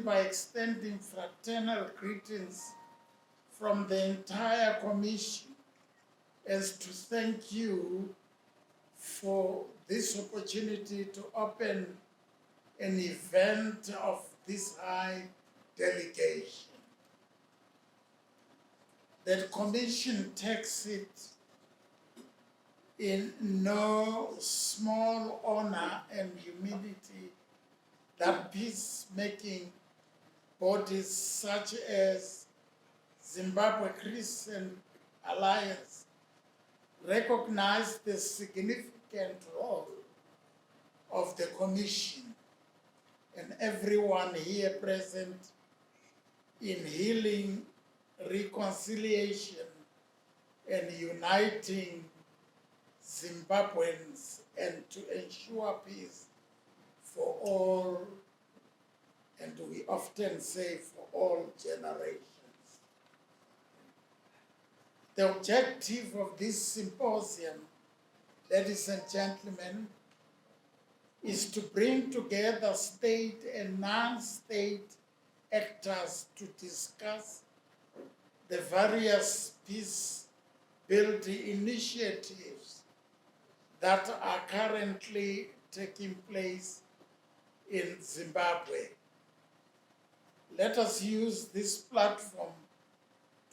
by extending fraternal greetings from the entire Commission as to thank you for this opportunity to open an event of this high delegation. The Commission takes it in no small honor and humility that peacemaking bodies such as Zimbabwe Christian Alliance recognize the significant role of the Commission and everyone here present in healing, reconciliation, and uniting Zimbabweans and to ensure peace for all, and we often say for all generations. The objective of this symposium, ladies and gentlemen, is to bring together state and non-state actors to discuss the various peace-building initiatives that are currently taking place in Zimbabwe. Let us use this platform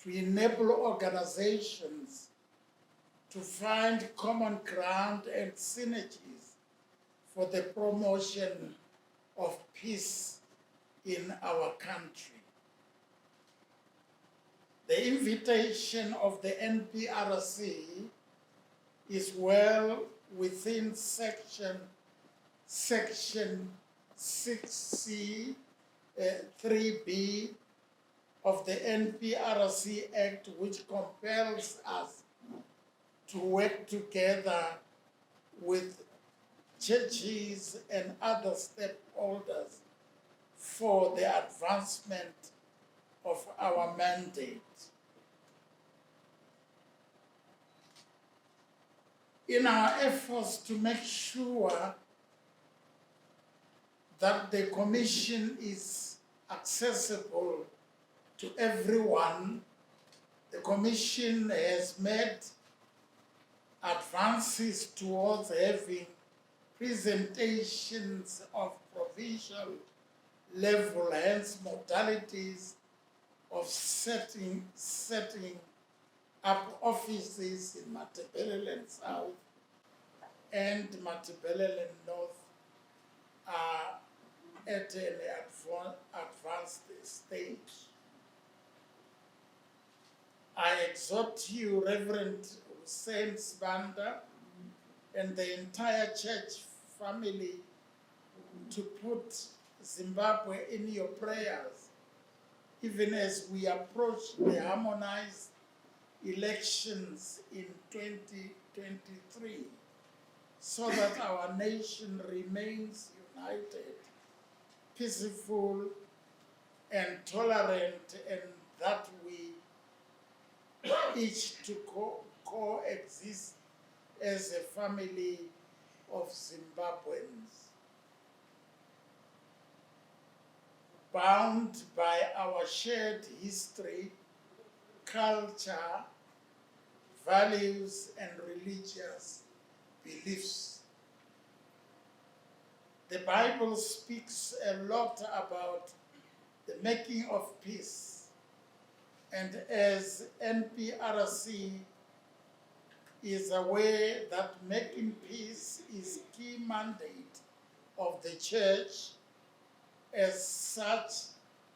to enable organizations to find common ground and synergies for the promotion of peace in our country. The invitation of the NPRC is well within section 6C 3B of the NPRC Act, which compels us to work together with churches and other stakeholders for the advancement of our mandate. In our efforts to make sure that the Commission is accessible to everyone, the Commission has made advances towards having presentations of provincial level, hence modalities of setting up offices in Matabeleland South and Matabeleland North are at an advanced stage. I exhort you, Reverend Hussein Sibanda, and the entire church family to put Zimbabwe in your prayers, even as we approach the harmonized elections in 2023, so that our nation remains united, peaceful, and tolerant, and that we each to coexist as a family of Zimbabweans, bound by our shared history, culture, values, and religious beliefs. The Bible speaks a lot about the making of peace, and as NPRC is aware that making peace is key mandate of the church, as such,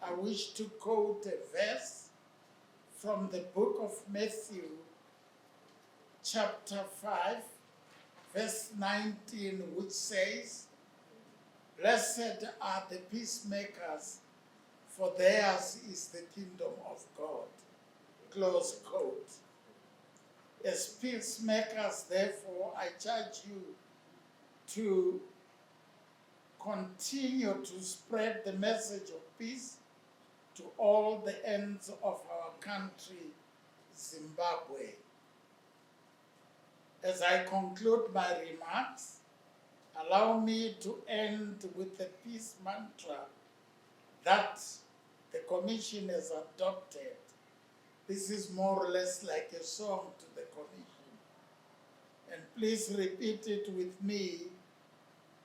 I wish to quote a verse from the book of Matthew, chapter 5, verse 19, which says, "Blessed are the peacemakers, for theirs is the kingdom of God." Close quote. As peacemakers, therefore, I charge you to continue to spread the message of peace to all the ends of our country, Zimbabwe. As I conclude my remarks, allow me to end with the peace mantra that the Commission has adopted. This is more or less like a song to the Commission. And please repeat it with me.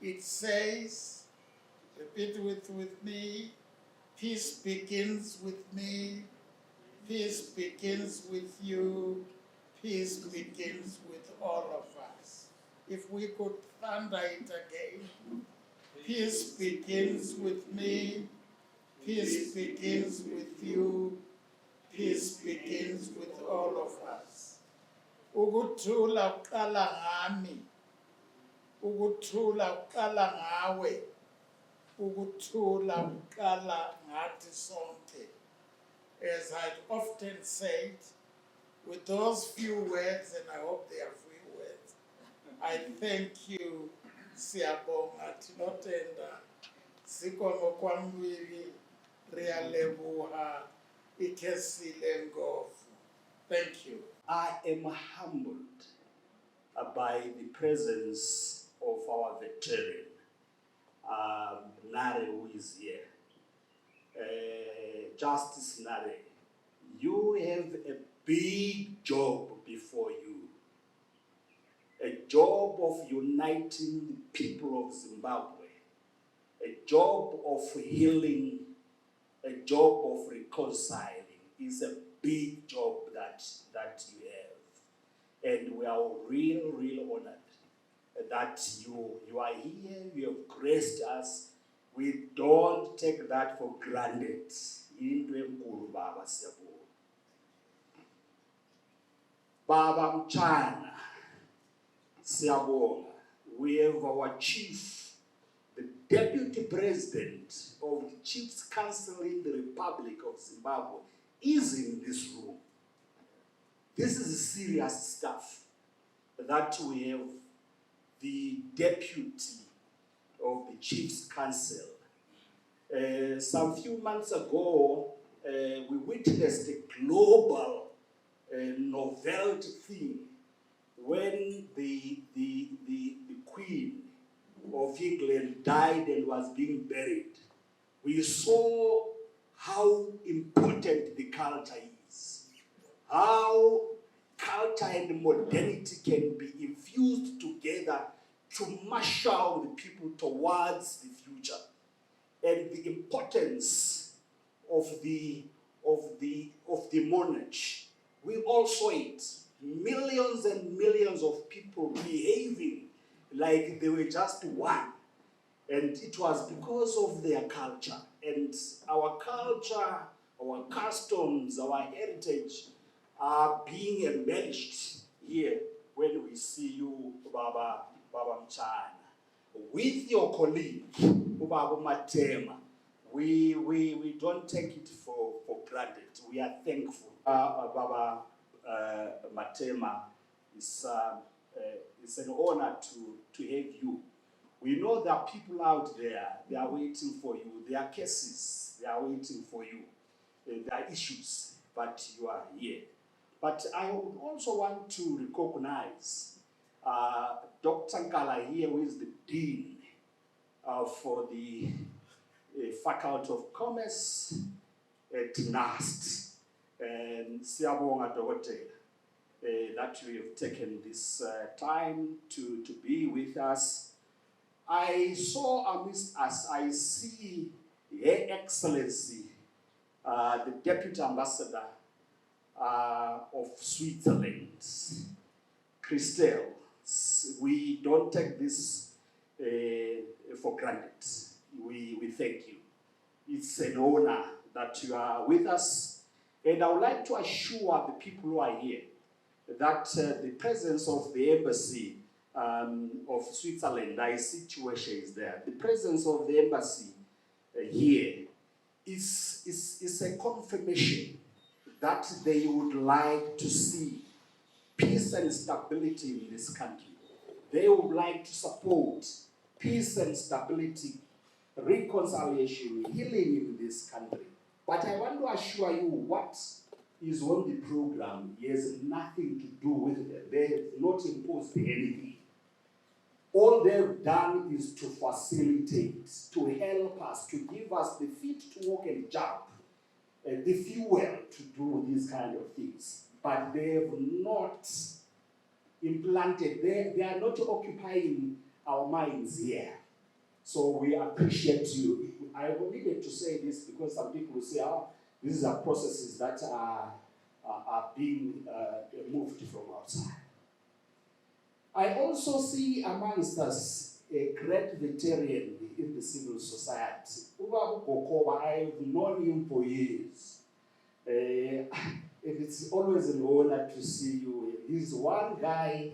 It says, repeat it with me, peace begins with me, peace begins with you, peace begins with all of us. If we could thunder it again, peace begins with me, peace begins with you, peace begins with all of us. Ukuthula uqala ngami, ukuthula uqala ngawe, ukuthula uqala ngathi sonke. As I'd often said, with those few words, and I hope they are few words, I thank you, siyabonga tinotenda, sikomo kwambili, riyalebuha, ikesile ngovu. Thank you. I am humbled by the presence of our veteran, Nare, who is here. Justice Nare, you have a big job before you. A job of uniting the people of Zimbabwe, a job of healing, a job of reconciling. Is a big job that you have. And we are real honored that you are here, you have graced us. We don't take that for granted. Into enkulu baba siyabonga. Baba Mchana siyabonga. We have our chief, the deputy president of the Chiefs Council in the Republic of Zimbabwe, is in this room. This is serious stuff that we have the deputy of the Chiefs Council. Some few months ago, we witnessed a global novelty thing when the Queen of England died and was being buried. We saw how important the culture is, how culture and modernity can be infused together to marshal the people towards the future, and the importance of the monarch. We all saw it. Millions and millions of people behaving like they were just one. And it was because of their culture. And our culture, our customs, our heritage are being embellished here when we see you, Baba Mchana. With your colleague, Baba Matema, we don't take it for granted. We are thankful. Baba Matema, it's an honor to have you. We know there are people out there, they are waiting for you. There are cases, they are waiting for you. There are issues, but you are here. But I would also want to recognize Dr. Nkala here, who is the Dean for the Faculty of Commerce at NAST. And Siyabonga Dokotela, that you have taken this time to be with us. I saw amidst us, I see Her Excellency, the Deputy Ambassador of Switzerland, Christelle. We don't take this for granted. We thank you. It's an honor that you are with us. And I would like to assure the people who are here that the presence of the embassy of Switzerland, I see Chiweshe is there. The presence of the embassy here is a confirmation that they would like to see peace and stability in this country. They would like to support peace and stability, reconciliation, healing in this country. But I want to assure you what is on the program has nothing to do with it. They have not imposed anything. All they've done is to facilitate, to help us, to give us the feet to walk and jump, the fuel to do these kind of things. But they have not implanted, they are not occupying our minds here. So we appreciate you. I needed to say this because some people will say, oh, these are processes that are being moved from outside. I also see amongst us a great veteran in the civil society. I've known him for years. And it's always an honor to see you. He's one guy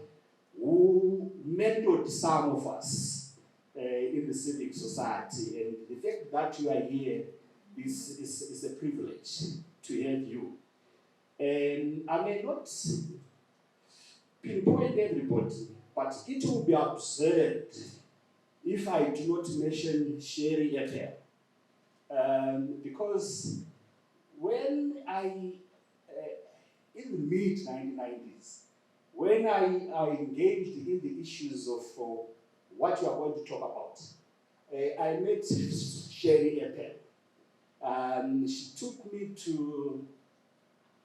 who mentored some of us in the civic society. And the fact that you are here is a privilege to have you. And I may not pinpoint everybody, but it will be absurd if I do not mention Sherry Ethel. Because when I, in the mid-1990s, when I engaged in the issues of what you are going to talk about, I met Sherry Ethel. She took me to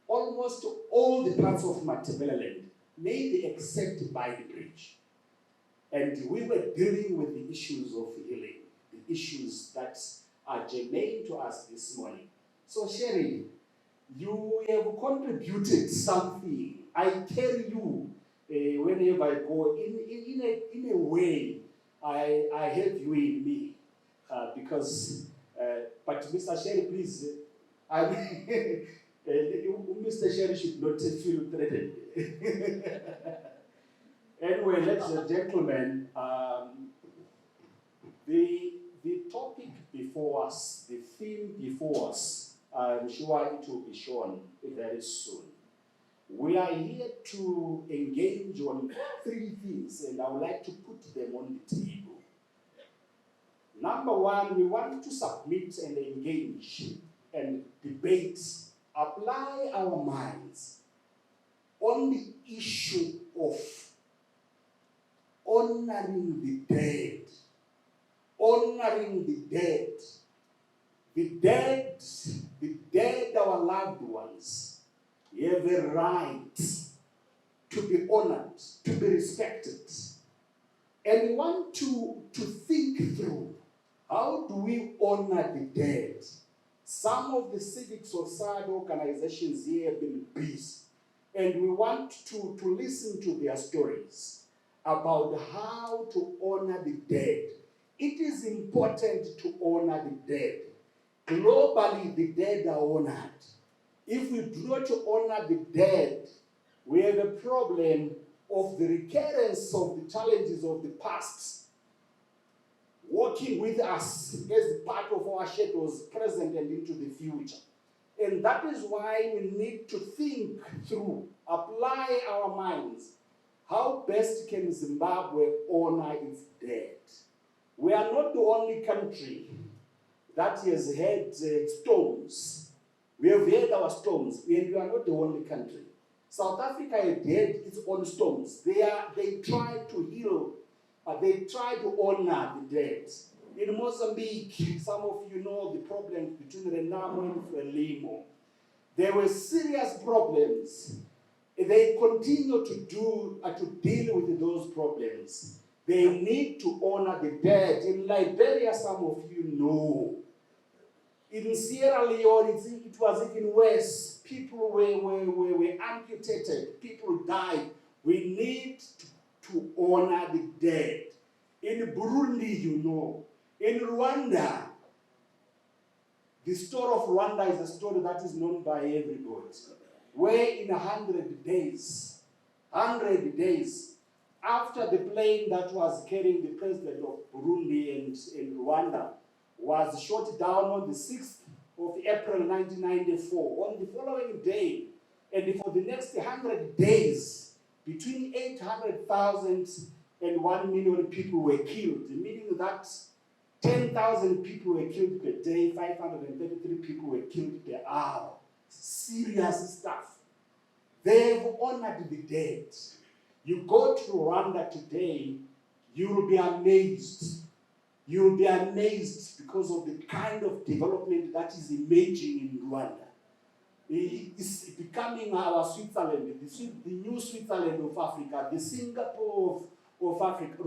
almost all the parts of Matabeleland, maybe except by the bridge. And we were dealing with the issues of healing, the issues that are germane to us this morning. So Sherry, you have contributed something. I tell you, whenever I go, in a way, I have you in me. Because, but Mr. Sherry, please, Mr. Sherry should not feel threatened. Anyway, ladies and gentlemen, the topic before us, the theme before us, I'm sure it will be shown very soon. We are here to engage on three things, and I would like to put them on the table. Number one, we want to submit and engage and debate, apply our minds on the issue of honoring the dead. Honoring the dead. The dead, our loved ones, have a right to be honored, to be respected. And we want to think through, how do we honor the dead? Some of the civic society organizations here have been busy, and we want to listen to their stories about how to honor the dead. It is important to honor the dead. Globally, the dead are honored. If we do not honor the dead, we have a problem of the recurrence of the challenges of the past working with us as part of our shadows, present and into the future. And that is why we need to think through, apply our minds. How best can Zimbabwe honor its dead? We are not the only country that has had storms. We have had our storms, and we are not the only country. South Africa had its own storms. They try to heal, they try to honor the dead. In Mozambique, some of you know the problems between Renamo and Frelimo. There were serious problems. They continue to deal with those problems. They need to honor the dead. In Liberia, some of you know. In Sierra Leone, it was even worse. People were amputated. People died. We need to honor the dead. In Burundi, you know. In Rwanda, the story of Rwanda is a story that is known by everybody. Where in 100 days, after the plane that was carrying the president of Burundi and Rwanda was shot down on the 6th of April 1994, on the following day, and for the next 100 days, between 800,000 and 1 million people were killed, meaning that 10,000 people were killed per day, 533 people were killed per hour. Serious stuff. They've honored the dead. You go to Rwanda today, you will be amazed. You will be amazed because of the kind of development that is emerging in Rwanda. It's becoming our Switzerland, the new Switzerland of Africa, the Singapore of Africa.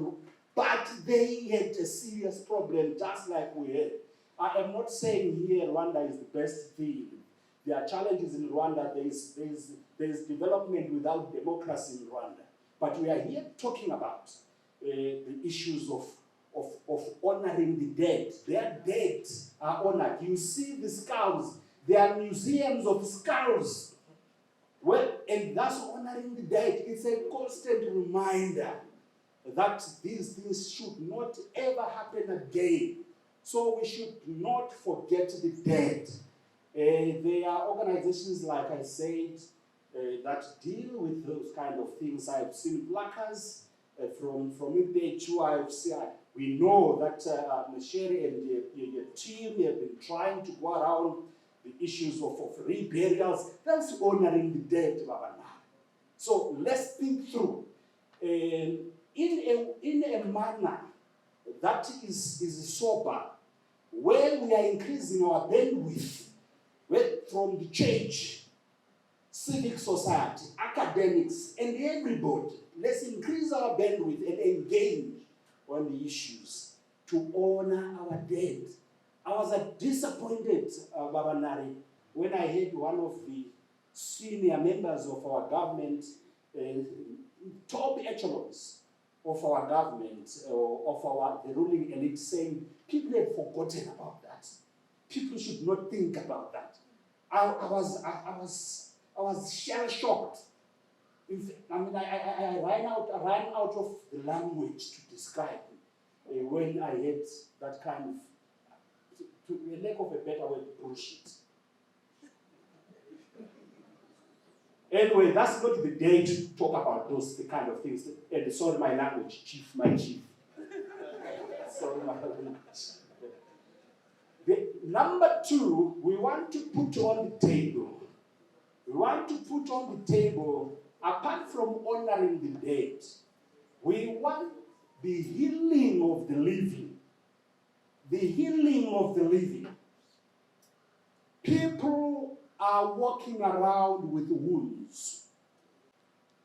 But they had a serious problem, just like we had. I am not saying here Rwanda is the best thing. There are challenges in Rwanda. There is development without democracy in Rwanda. But we are here talking about the issues of honoring the dead. Their dead are honored. You see the skulls. There are museums of skulls. Well, and that's honoring the dead. It's a constant reminder that these things should not ever happen again. So we should not forget the dead. There are organizations, like I said, that deal with those kind of things. I've seen placards from Ipechu. I've seen. We know that Sherry and your team have been trying to go around the issues of reburials. That's honoring the dead, Babana. So let's think through. In a manner that is sober, where we are increasing our bandwidth from the church, civic society, academics, and everybody. Let's increase our bandwidth and engage on the issues to honor our dead. I was disappointed, Baba Nare, when I heard one of the senior members of our government, top echelons of our government, of the ruling elite, saying people have forgotten about that. People should not think about that. I was shell shocked. I mean, I ran out of the language to describe when I heard that kind of, to a lack of a better word, bullshit. Anyway, that's not the day to talk about the kind of things. And sorry, my language, my chief. Sorry, my language. Number two, we want to put on the table. Apart from honoring the dead, we want the healing of the living. The healing of the living. People are walking around with wounds.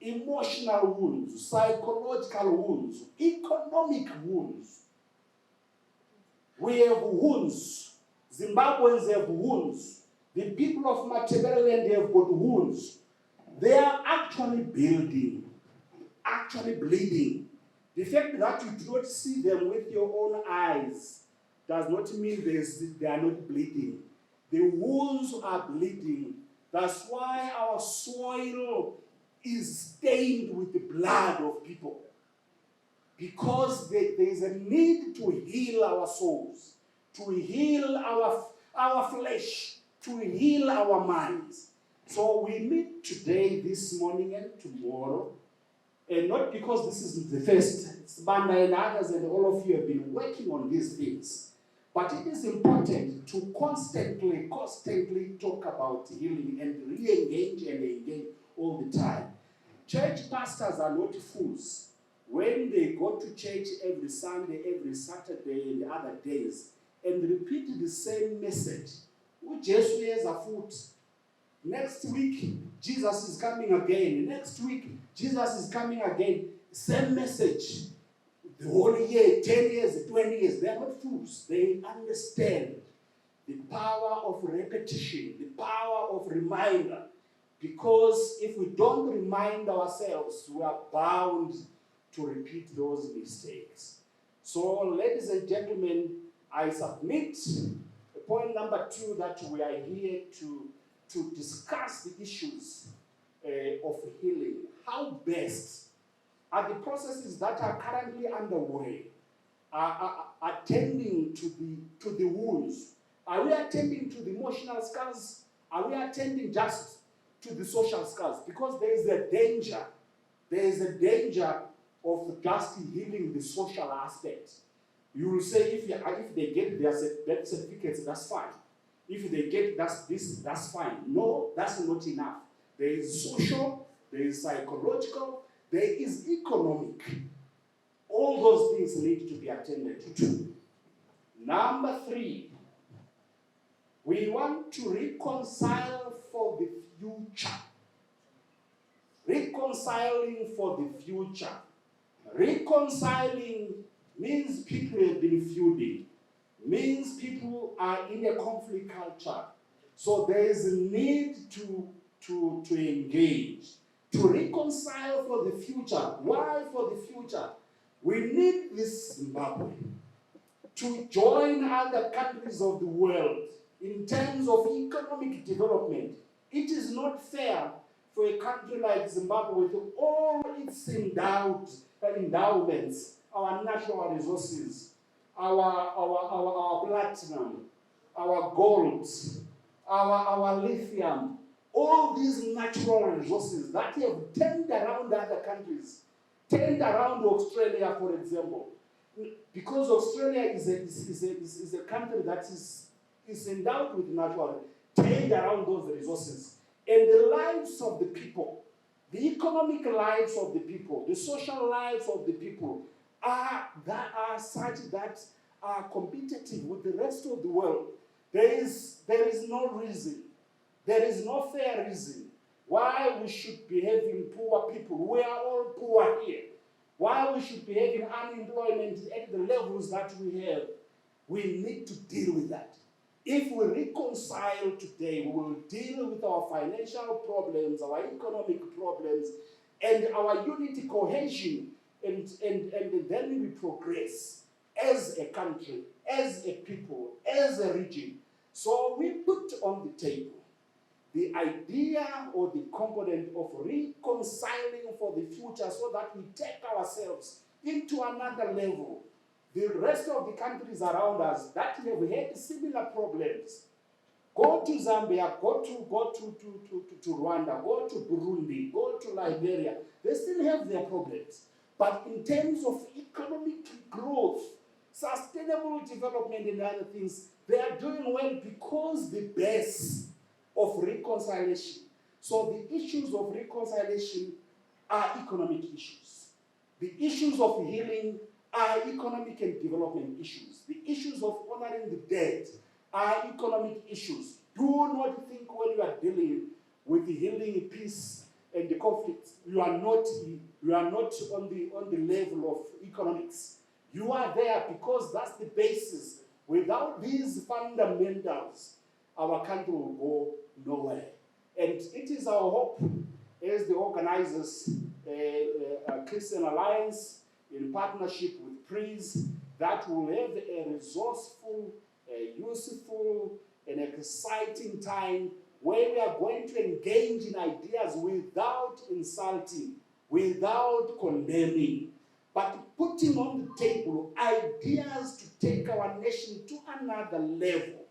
Emotional wounds, psychological wounds, economic wounds. We have wounds. Zimbabweans have wounds. The people of Matabeleland have got wounds. They are actually bleeding. The fact that you do not see them with your own eyes does not mean they are not bleeding. The wounds are bleeding. That's why our soil is stained with the blood of people. Because there is a need to heal our souls, to heal our flesh, to heal our minds. So we meet today, this morning, and tomorrow, and not because this is the first. Banda and others and all of you have been working on these things. But it is important to constantly talk about healing and re-engage and engage all the time. Church pastors are not fools. When they go to church every Sunday, every Saturday, and other days, and repeat the same message, Jesus is afoot. Next week, Jesus is coming again. Next week, Jesus is coming again. Same message. The whole year, 10 years, 20 years, they are not fools. They understand the power of repetition, the power of reminder. Because if we don't remind ourselves, we are bound to repeat those mistakes. So, ladies and gentlemen, I submit point number 2 that we are here to discuss the issues of healing. How best are the processes that are currently underway attending to the wounds? Are we attending to the emotional scars? Are we attending just to the social scars? Because there is a danger. There is a danger of just healing the social aspect. You will say if they get their birth certificates, that's fine. If they get that's fine. No, that's not enough. There is social, there is psychological, there is economic. All those things need to be attended to. Number 3, we want to reconcile for the future. Reconciling for the future. Reconciling means people have been feuding, means people are in a conflict culture. So there is a need to engage, to reconcile for the future. Why for the future? We need this Zimbabwe to join other countries of the world in terms of economic development. It is not fair for a country like Zimbabwe with all its endowments, our natural resources, our platinum, our gold, our lithium, all these natural resources that have turned around other countries, turned around Australia, for example. Because Australia is a country that is endowed with natural, turned around those resources. And the lives of the people, the economic lives of the people, the social lives of the people are such that are competitive with the rest of the world. There is no reason, there is no fair reason why we should be having poor people. We are all poor here. Why we should be having unemployment at the levels that we have. We need to deal with that. If we reconcile today, we will deal with our financial problems, our economic problems, and our unity, cohesion, and then we progress as a country, as a people, as a region. So we put on the table the idea or the component of reconciling for the future so that we take ourselves into another level. The rest of the countries around us that have had similar problems, go to Zambia, go to Rwanda, go to Burundi, go to Liberia, they still have their problems. But in terms of economic growth, sustainable development and other things, they are doing well because the base of reconciliation. So the issues of reconciliation are economic issues. The issues of healing are economic and development issues. The issues of honoring the dead are economic issues. Do not think when you are dealing with the healing, peace, and the conflict, you are not on the level of economics. You are there because that's the basis. Without these fundamentals, our country will go nowhere. And it is our hope as the organizers, Christian Alliance, in partnership with PPRIZ, that will have a resourceful, useful, and exciting time where we are going to engage in ideas without insulting, without condemning, but putting on the table ideas to take our nation to another level.